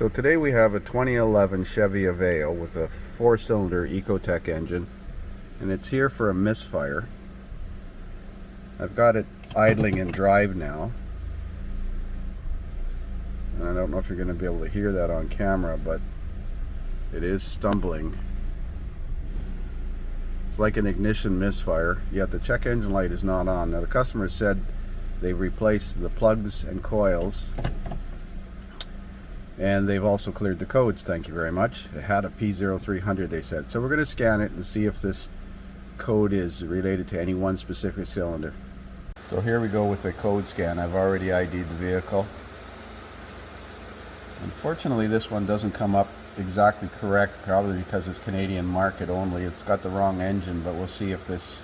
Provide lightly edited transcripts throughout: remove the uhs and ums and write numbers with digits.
So today we have a 2011 Chevy Aveo with a 4-cylinder Ecotec engine, and it's here for a misfire. I've got it idling in drive now, and I don't know if you're going to be able to hear that on camera, but it is stumbling. It's like an ignition misfire, yet the check engine light is not on. Now the customer said they've replaced the plugs and coils, and they've also cleared the codes, thank you very much. It had a P0300, they said. So we're going to scan it and see if this code is related to any one specific cylinder. So here we go with the code scan. I've already ID'd the vehicle. Unfortunately, this one doesn't come up exactly correct, probably because it's Canadian market only. It's got the wrong engine, but we'll see if this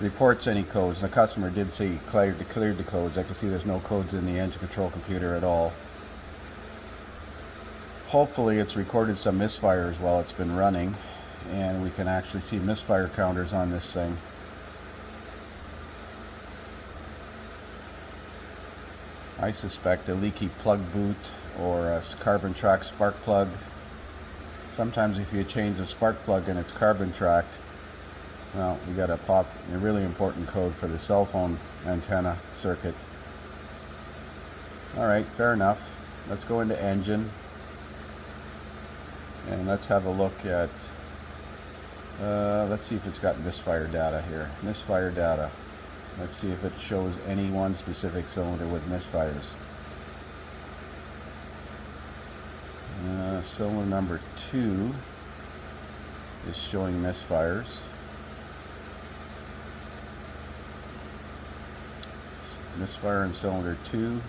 reports any codes. The customer did say he cleared the codes. I can see there's no codes in the engine control computer at all. Hopefully it's recorded some misfires while it's been running, and we can actually see misfire counters on this thing. I suspect a leaky plug boot or a carbon track spark plug. Sometimes if you change the spark plug and it's carbon tracked, well, we got to pop a really important code for the cell phone antenna circuit. Alright, fair enough. Let's go into engine. And let's have a look at, let's see if it's got misfire data here. Misfire data. Let's see if it shows any one specific cylinder with misfires. Cylinder number 2 is showing misfires. Misfire in cylinder 2.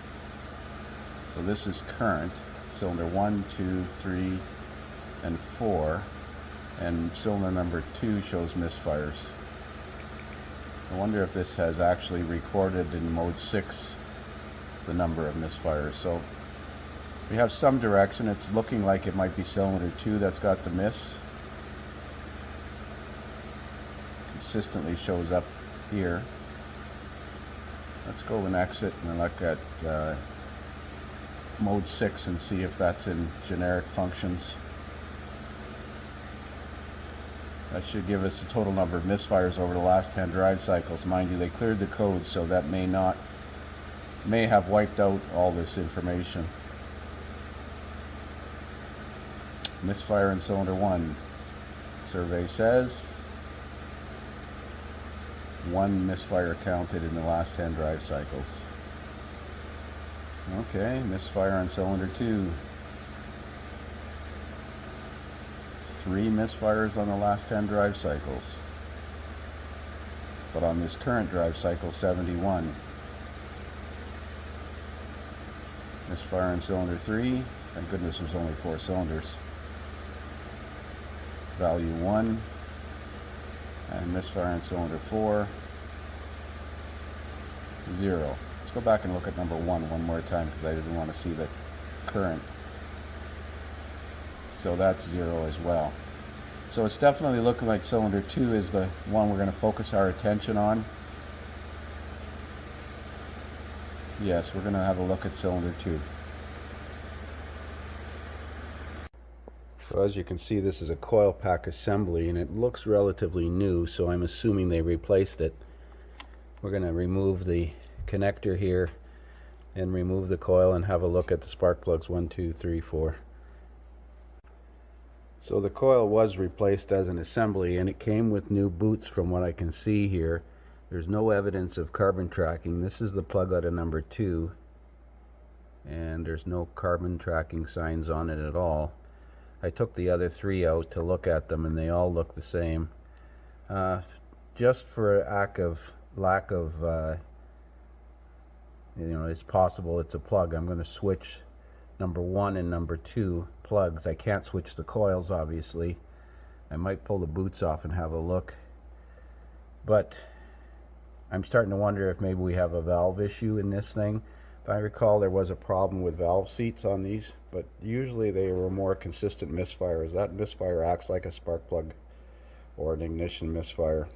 So this is current. Cylinder 1, 2, 3, and 4, and cylinder number 2 shows misfires. I wonder if this has actually recorded in mode 6 the number of misfires. So we have some direction. It's looking like it might be cylinder 2 that's got the miss. Consistently shows up here. Let's go and exit and look at mode 6 and see if that's in generic functions. That should give us the total number of misfires over the last 10 drive cycles. Mind you, they cleared the code, so that may have wiped out all this information. Misfire in cylinder 1. Survey says 1 misfire counted in the last 10 drive cycles. Okay, misfire on cylinder 2. 3 misfires on the last 10 drive cycles. But on this current drive cycle, 71. Misfire in cylinder 3. Thank goodness there's only 4 cylinders. Value 1. And misfire in cylinder 4. 0. Let's go back and look at number 1 more time because I didn't want to see the current. So that's 0 as well. So it's definitely looking like cylinder 2 is the one we're going to focus our attention on. Yes, we're going to have a look at cylinder 2. So as you can see, this is a coil pack assembly, and it looks relatively new, so I'm assuming they replaced it. We're going to remove the connector here and remove the coil and have a look at the spark plugs 1, 2, 3, 4. So the coil was replaced as an assembly, and it came with new boots from what I can see here. There's no evidence of carbon tracking. This is the plug out of number 2, and there's no carbon tracking signs on it at all. I took the other 3 out to look at them, and they all look the same. Just for lack of it's possible it's a plug, I'm going to switch number 1 and number 2 plugs. I can't switch the coils, obviously. I might pull the boots off and have a look, but I'm starting to wonder if maybe we have a valve issue in this thing. If I recall, there was a problem with valve seats on these, but usually they were more consistent misfires. That misfire acts like a spark plug or an ignition misfire.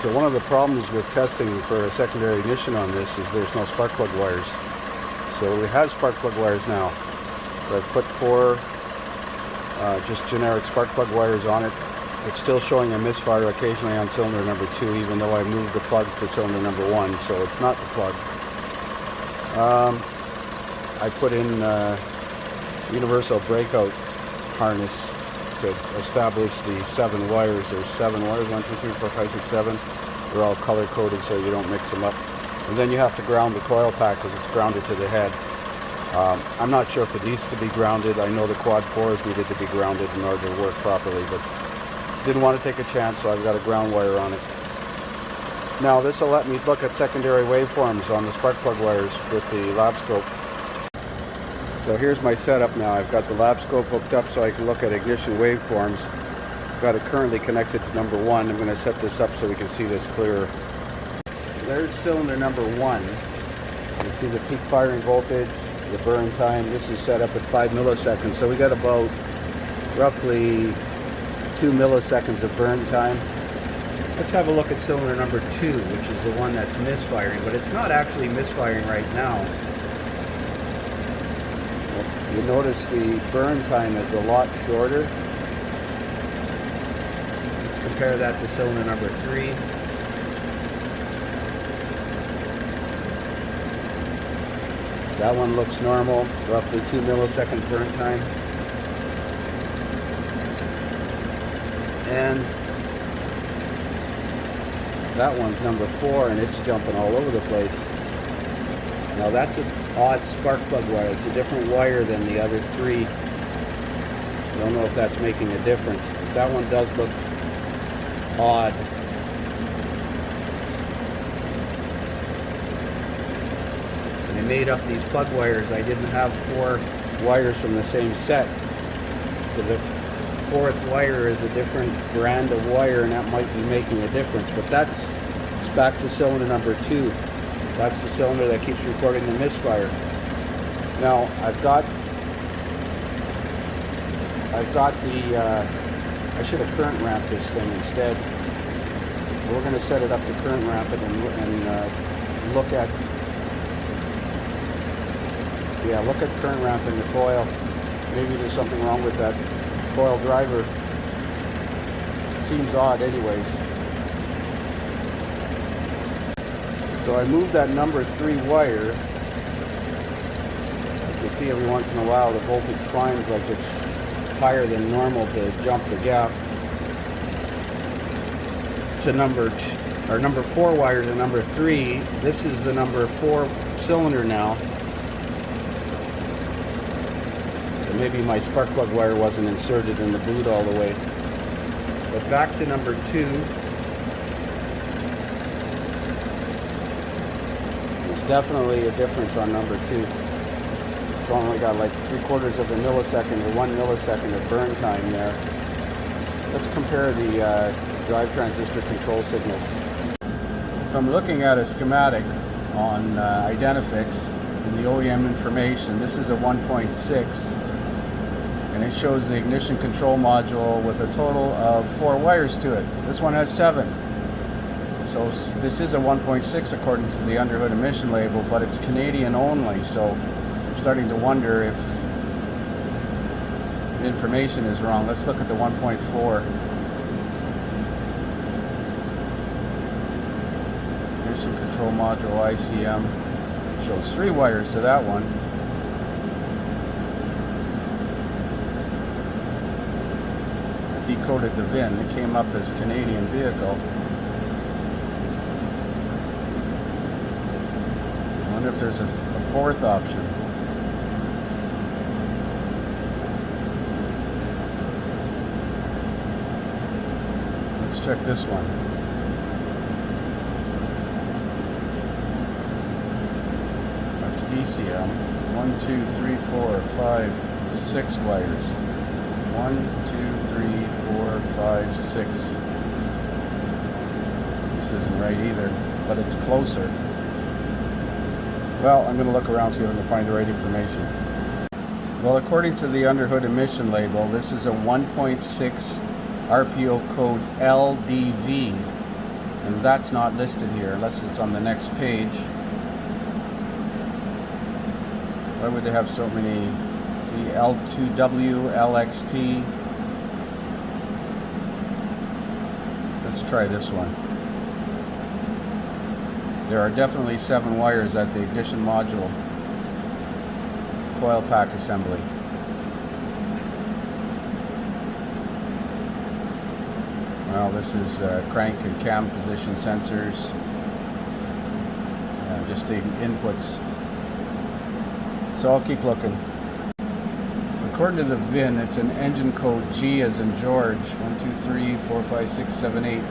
So one of the problems with testing for a secondary ignition on this is there's no spark plug wires. So we have spark plug wires now. So I've put 4 just generic spark plug wires on it. It's still showing a misfire occasionally on cylinder number 2, even though I moved the plug to cylinder number 1, so it's not the plug. I put in universal breakout harness to establish the 7 wires. There's 7 wires, 1, 2, 3, 4, 5, 6, 7. They're all color coded so you don't mix them up. And then you have to ground the coil pack because it's grounded to the head. I'm not sure if it needs to be grounded. I know the quad 4s needed to be grounded in order to work properly, but didn't want to take a chance, so I've got a ground wire on it. Now this will let me look at secondary waveforms on the spark plug wires with the lab scope. So here's my setup now. I've got the lab scope hooked up so I can look at ignition waveforms. I've got it currently connected to number 1. I'm going to set this up so we can see this clearer. There's cylinder number 1. You see the peak firing voltage, the burn time. This is set up at 5 milliseconds, so we got about roughly 2 milliseconds of burn time. Let's have a look at cylinder number 2, which is the one that's misfiring, but it's not actually misfiring right now. You notice the burn time is a lot shorter. Let's compare that to cylinder number 3. That one looks normal, roughly 2 millisecond burn time. And that one's number 4 and it's jumping all over the place. Now that's an odd spark plug wire. It's a different wire than the other 3. I don't know if that's making a difference, but that one does look odd. I made up these plug wires. I didn't have 4 wires from the same set. So the 4th wire is a different brand of wire, and that might be making a difference. But that's back to cylinder number 2. That's the cylinder that keeps recording the misfire. Now I've got the I should have current ramped this thing instead. We're going to set it up to current ramp it and look at current ramping the coil. Maybe there's something wrong with that coil driver. Seems odd anyways. So I moved that number 3 wire. You see every once in a while the voltage climbs like it's higher than normal to jump the gap. To number 4 wire to number 3. This is the number 4 cylinder now. So maybe my spark plug wire wasn't inserted in the boot all the way. But back to number 2. There's definitely a difference on number 2. It's only got like 3/4 of a millisecond to 1 millisecond of burn time there. Let's compare the drive transistor control signals. So I'm looking at a schematic on Identifix in the OEM information. This is a 1.6 and it shows the ignition control module with a total of 4 wires to it. This one has 7. So this is a 1.6 according to the underhood emission label, but it's Canadian only, so I'm starting to wonder if the information is wrong. Let's look at the 1.4. Ignition control module ICM shows 3 wires to that one. Decoded the VIN. It came up as Canadian vehicle. I wonder if there's a 4th option. Let's check this one. That's ECM. 1, 2, 3, 4, 5, 6 wires. 1, 2, 3, 4, 5, 6. This isn't right either, but it's closer. Well, I'm going to look around, see if I can find the right information. Well, according to the underhood emission label, this is a 1.6 RPO code LDV, and that's not listed here unless it's on the next page. Why would they have so many? See, L2W, LXT. Let's try this one. There are definitely 7 wires at the ignition module coil pack assembly. Well, this is crank and cam position sensors. Just the inputs. So I'll keep looking. So according to the VIN, it's an engine code G as in George. 1, 2, 3, 4, 5, 6, 7, 8.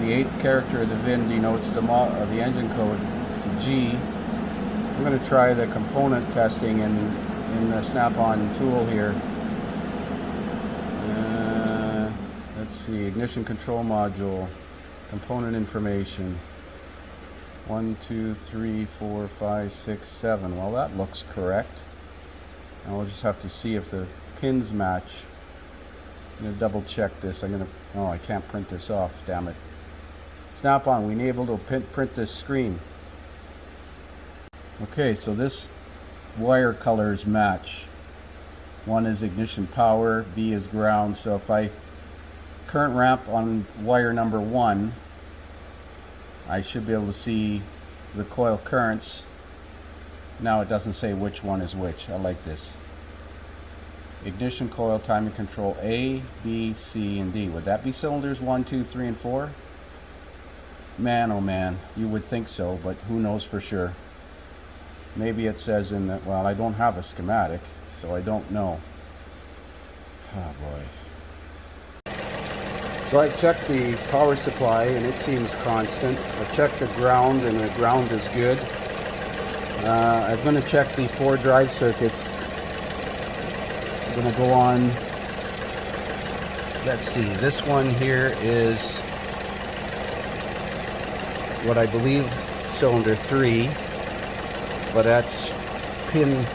The 8th character of the VIN denotes the engine code. It's a G. I'm going to try the component testing in the Snap-on tool here. Let's see, ignition control module, component information. 1, 2, 3, 4, 5, 6, 7. Well, that looks correct. And we'll just have to see if the pins match. I'm going to double check this. Oh, I can't print this off, damn it. Snap-on, we need able to print this screen. Okay, so this wire colors match. One is ignition power, B is ground. So if I current ramp on wire number 1, I should be able to see the coil currents. Now it doesn't say which one is which. I like this. Ignition coil timing control A, B, C, and D. Would that be cylinders 1, 2, 3, and 4? Man, oh man, you would think so, but who knows for sure. Maybe it says in that, well, I don't have a schematic, so I don't know. Oh boy. So I checked the power supply and it seems constant. I checked the ground and the ground is good. I'm going to check the 4 drive circuits. I'm going to go on, let's see, this one here is what I believe cylinder 3, but that's pin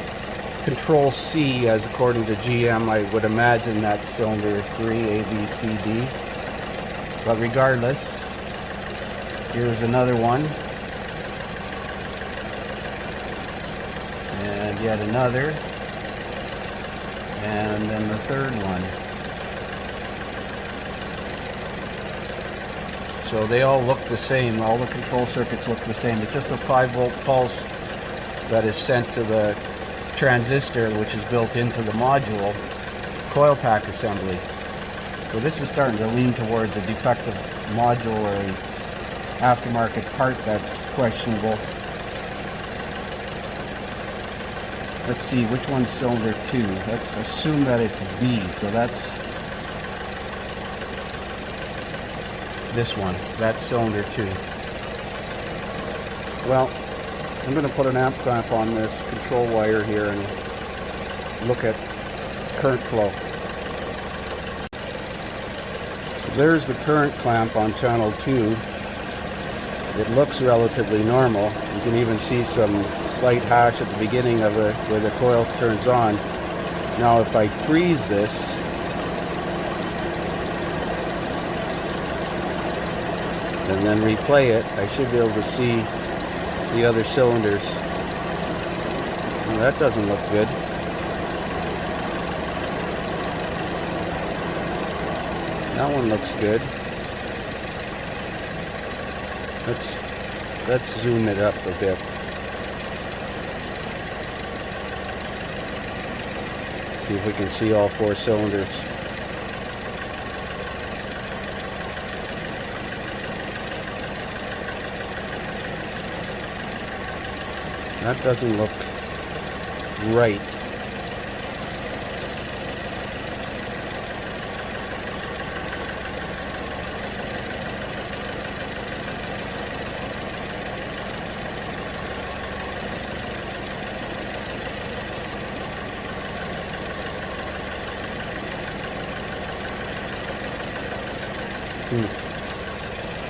control C as according to GM. I would imagine that's cylinder 3, A, B, C, D. But regardless, here's another one. And yet another. And then the third one. So they all look the same. All the control circuits look the same. It's just a 5-volt pulse that is sent to the transistor, which is built into the module coil pack assembly. So this is starting to lean towards a defective module or an aftermarket part that's questionable. Let's see, which one's cylinder 2? Let's assume that it's B, so that's this one. That's cylinder 2. Well, I'm going to put an amp clamp on this control wire here and look at current flow. So there's the current clamp on channel 2. It looks relatively normal. You can even see some slight hash at the beginning of it where the coil turns on. Now if I freeze this, and then replay it, I should be able to see the other cylinders. Well, that doesn't look good. That one looks good. Let's zoom it up a bit. See if we can see all 4 cylinders. That doesn't look right.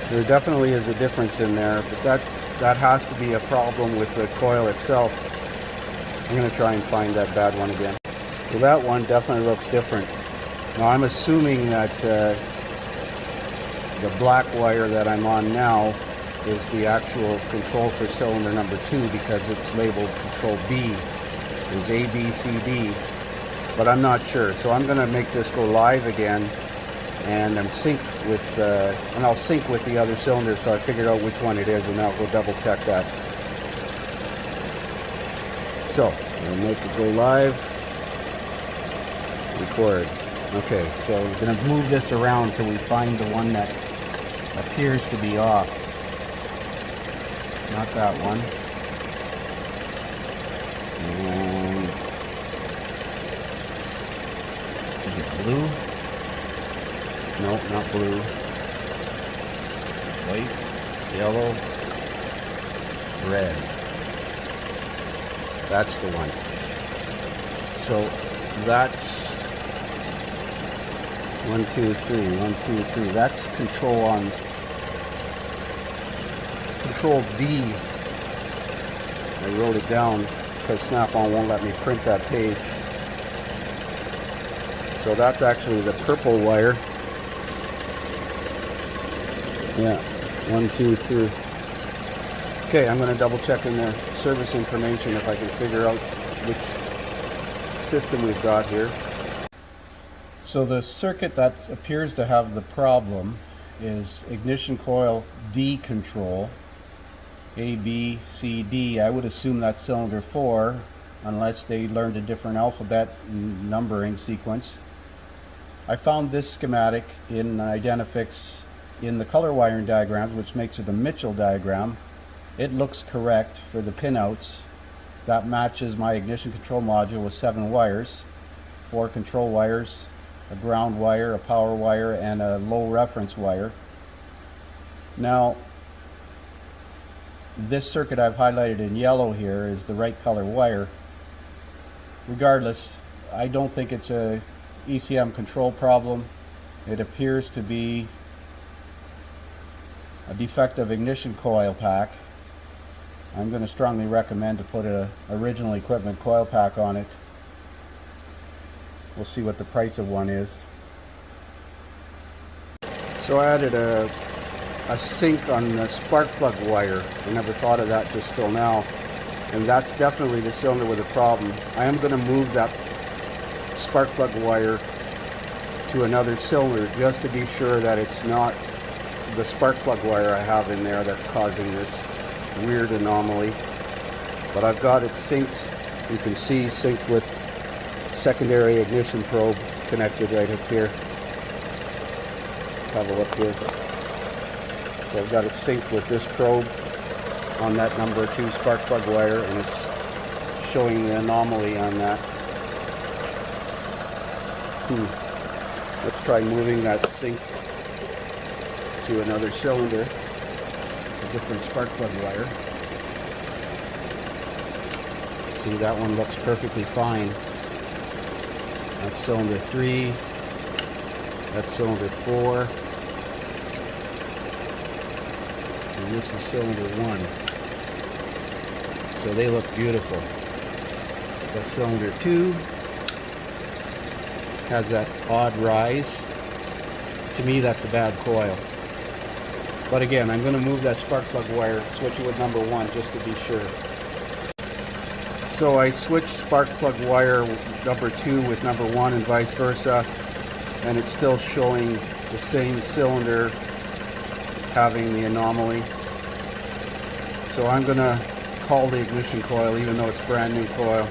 There definitely is a difference in there, but that has to be a problem with the coil itself. I'm going to try and find that bad one again. So that one definitely looks different. Now I'm assuming that the black wire that I'm on now is the actual control for cylinder number 2 because it's labeled control B. is A, B, C, D, but I'm not sure. So I'm going to make this go live again, and I'm sync with, and I'll sync with the other cylinder, so I figured out which one it is, and I'll go double check that. So I'll make it go live. Record. Okay, so we're going to move this around till we find the one that appears to be off. Not that one. And is it blue? Nope, not blue. White, yellow, red. That's the one. So that's 1, 2, 3, 1, 2, 3. That's control on control D. I wrote it down because Snap-on won't let me print that page. So that's actually the purple wire. Yeah, 1, 2, 3. Okay, I'm going to double check in the service information if I can figure out which system we've got here. So the circuit that appears to have the problem is ignition coil D control, A, B, C, D. I would assume that's cylinder 4, unless they learned a different alphabet numbering sequence. I found this schematic in Identifix in the color wiring diagrams, which makes it a Mitchell diagram. It looks correct for the pinouts. That matches my ignition control module with 7 wires, 4 control wires, a ground wire, a power wire, and a low reference wire. Now, this circuit I've highlighted in yellow here is the right color wire. Regardless, I don't think it's a ECM control problem. It appears to be a defective ignition coil pack. I'm going to strongly recommend to put a original equipment coil pack on it. We'll see what the price of one is. So I added a sync on the spark plug wire. I never thought of that just till now. And that's definitely the cylinder with a problem. I am going to move that spark plug wire to another cylinder just to be sure that it's not the spark plug wire I have in there that's causing this weird anomaly. But I've got it synced. You can see synced with secondary ignition probe connected right up here. Have a look here. So I've got it synced with this probe on that number 2 spark plug wire, and it's showing the anomaly on that. Let's try moving that sync to another cylinder, a different spark plug wire. See, that one looks perfectly fine. That's cylinder 3, that's cylinder 4, and this is cylinder 1. So they look beautiful. That cylinder 2 has that odd rise. To me, that's a bad coil. But again, I'm going to move that spark plug wire, switch it with number 1 just to be sure. So I switched spark plug wire number 2 with number 1 and vice versa, and it's still showing the same cylinder having the anomaly. So I'm going to call the ignition coil, even though it's brand new coil.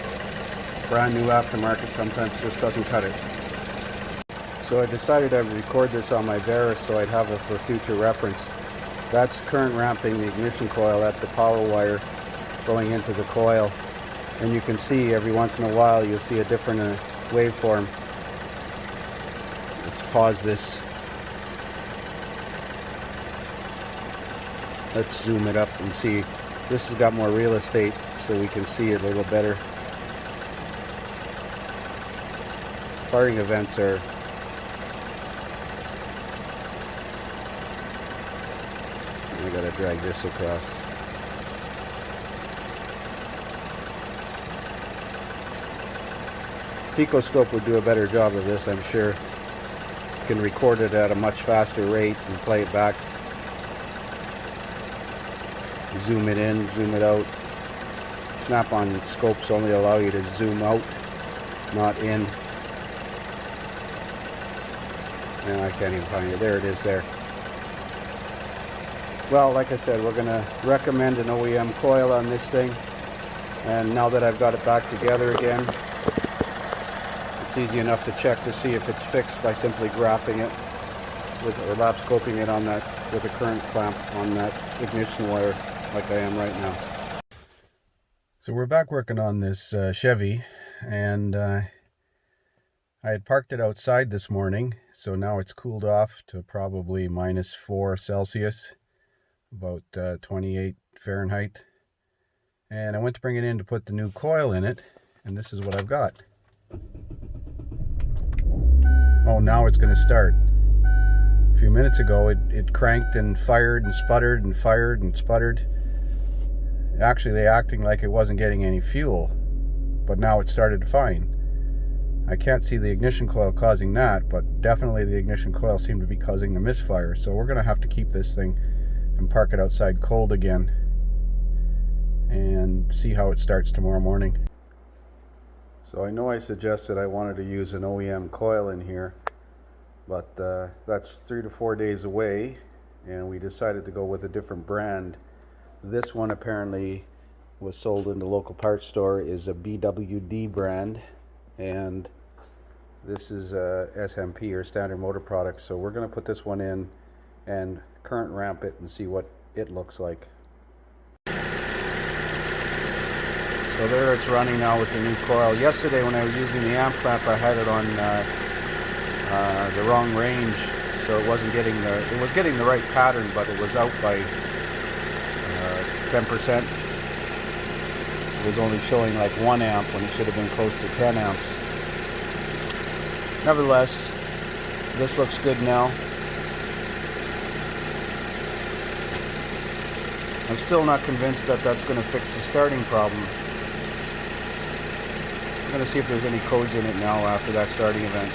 Brand new aftermarket sometimes just doesn't cut it. So I decided I would record this on my Veris so I'd have it for future reference. That's current ramping the ignition coil at the power wire going into the coil. And you can see every once in a while you'll see a different waveform. Let's pause this. Let's zoom it up and see. This has got more real estate so we can see it a little better. Firing events are I gotta drag this across. Picoscope would do a better job of this, I'm sure. You can record it at a much faster rate and play it back. Zoom it in, zoom it out. snap-on scopes only allow you to zoom out, not in. And I can't even find it. There it is there. Well, like I said, we're going to recommend an OEM coil on this thing. And now that I've got it back together again, it's easy enough to check to see if it's fixed by simply graphing it with, or lap scoping it on that with a current clamp on that ignition wire, like I am right now. So we're back working on this Chevy, and I had parked it outside this morning, so now it's cooled off to probably -4 Celsius, about 28 Fahrenheit. And I went to bring it in to put the new coil in it, and this is what I've got. Oh, now it's going to start. A few minutes ago it cranked and fired and sputtered and fired and sputtered. Actually, they acting like it wasn't getting any fuel, but now it started fine. I can't see the ignition coil causing that, but definitely the ignition coil seemed to be causing the misfire. So we're going to have to keep this thing and park it outside cold again and see how it starts tomorrow morning. So I know I suggested I wanted to use an OEM coil in here, but that's 3 to 4 days away, and we decided to go with a different brand. This one apparently was sold in the local parts store, is a BWD brand, and this is SMP, or Standard Motor Products. So we're going to put this one in and current ramp it and see what it looks like. So there it's running now with the new coil. Yesterday when I was using the amp clamp, I had it on the wrong range, so it wasn't getting it was getting the right pattern, but it was out by 10%. It was only showing like 1 amp when it should have been close to 10 amps. Nevertheless, this looks good now. I'm still not convinced that that's going to fix the starting problem. I'm going to see if there's any codes in it now after that starting event.